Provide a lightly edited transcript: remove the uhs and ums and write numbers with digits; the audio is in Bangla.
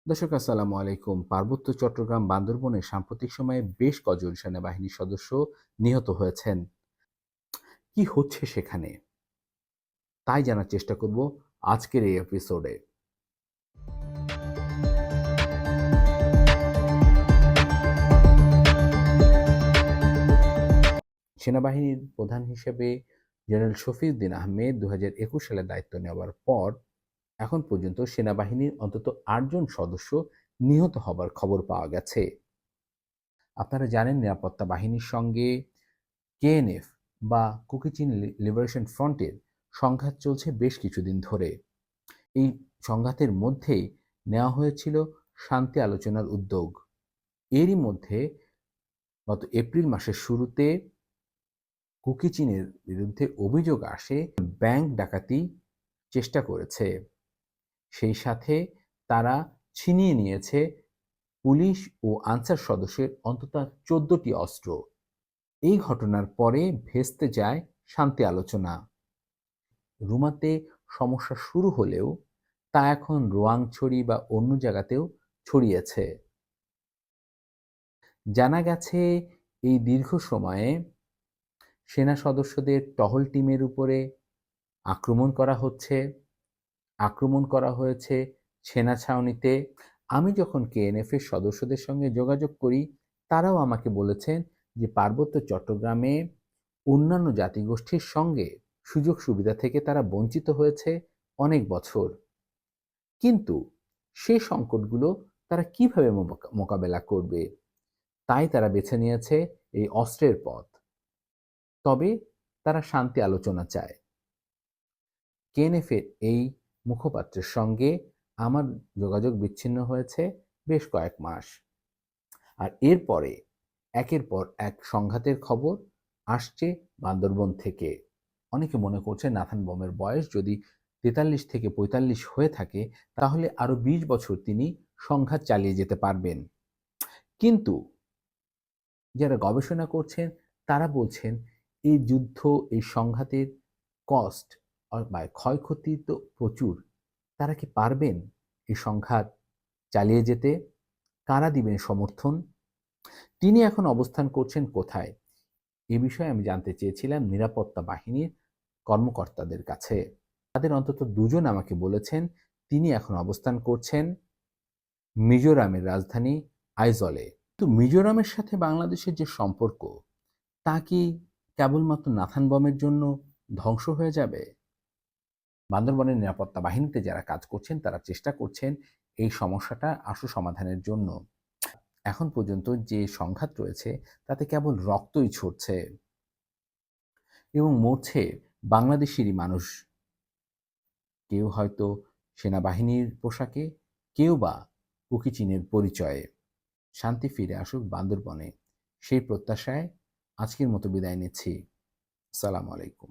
দর্শক আসসালামু আলাইকুম। পার্বত্য চট্টগ্রাম বান্দরবনে সাম্প্রতিক সময়ে বেশ কজন সেনাবাহিনীর সদস্য নিহত হয়েছেন। কি হচ্ছে সেখানে? তাই জানার চেষ্টা করব আজকের এই এপিসোডে। সেনাবাহিনীর প্রধান হিসেবে জেনারেল শফিউদ্দিন আহমেদ ২০২১ সালে দায়িত্ব নেওয়ার পর এখন পর্যন্ত সেনাবাহিনীর অন্তত ৮ জন সদস্য নিহত হবার খবর পাওয়া গেছে। আপনারা জানেন নিরাপত্তা বাহিনীর সঙ্গে কেএনএফ বা কুকিচিন লিবারেশন ফ্রন্টের সংঘাত চলছে বেশ কিছুদিন ধরে। এই সংঘাতের মধ্যেই নেওয়া হয়েছিল শান্তি আলোচনার উদ্যোগ। এরই মধ্যে গত এপ্রিল মাসের শুরুতে কুকিচিনের বিরুদ্ধে অভিযোগ আসে ব্যাংক ডাকাতি চেষ্টা করেছে। সেই সাথে তারা ছিনিয়ে নিয়েছে পুলিশ ও আনসার সদস্যের অন্তত ১৪টি অস্ত্র। এই ঘটনার পরে ভেস্তে যায় শান্তি আলোচনা। রুমাতে সমস্যা শুরু হলেও তা এখন রোয়াংছড়ি বা অন্য জায়গাতেও ছড়িয়েছে। জানা গেছে এই দীর্ঘ সময়ে সেনা সদস্যদের টহল টিমের উপরে আক্রমণ করা হয়েছে সেনা ছাউনিতে। আমি যখন কেএনএফ এর সদস্যদের সঙ্গে যোগাযোগ করি, তারাও আমাকে বলেছেন যে পার্বত্য চট্টগ্রামে অন্যান্য জাতিগোষ্ঠীর সঙ্গে সুযোগ সুবিধা থেকে তারা বঞ্চিত হয়েছে অনেক বছর। কিন্তু সে সংকটগুলো তারা কিভাবে মোকাবেলা করবে? তাই তারা বেছে নিয়েছে এই অস্ত্রের পথ। তবে তারা শান্তি আলোচনা চায়। কেএনএফ-এর এই মুখপাত্রের সঙ্গে আমার যোগাযোগ বিচ্ছিন্ন হয়েছে বেশ কয়েক মাস। আর এরপরে একের পর এক সংঘাতের খবর আসছে বান্দরবন থেকে। অনেকে মনে করছে নাথান বমের বয়স যদি ৪৩ থেকে ৪৫ হয়ে থাকে, তাহলে আরো ২০ বছর তিনি সংঘাত চালিয়ে যেতে পারবেন। কিন্তু যারা গবেষণা করছেন তারা বলছেন এই যুদ্ধ, এই সংঘাতের কস্ট বা ক্ষয়ক্ষতি তো প্রচুর। তারা কি পারবেন এই সংঘাত চালিয়ে যেতে? কারা দিবেন সমর্থন? তিনি এখন অবস্থান করছেন কোথায়? এ বিষয়ে আমি জানতে চেয়েছিলাম নিরাপত্তা বাহিনীর কর্মকর্তাদের কাছে। তাদের অন্তত ২ জন আমাকে বলেছেন তিনি এখন অবস্থান করছেন মিজোরামের রাজধানী আইজলে। তো মিজোরামের সাথে বাংলাদেশের যে সম্পর্ক, তা কি কেবলমাত্র নাথান বমের জন্য ধ্বংস হয়ে যাবে? বান্দরবনের নিরাপত্তা বাহিনীতে যারা কাজ করছেন তারা চেষ্টা করছেন এই সমস্যাটা আশু সমাধানের জন্য। এখন পর্যন্ত যে সংঘাত রয়েছে তাতে কেবল রক্তই ঝরছে এবং মরছে বাংলাদেশেরই মানুষ। কেউ হয়তো সেনাবাহিনীর পোশাকে, কেউ বা কুকিচিনের পরিচয়ে। শান্তি ফিরে আসুক বান্দরবনে, সেই প্রত্যাশায় আজকের মতো বিদায় নিচ্ছি। আসসালামু আলাইকুম।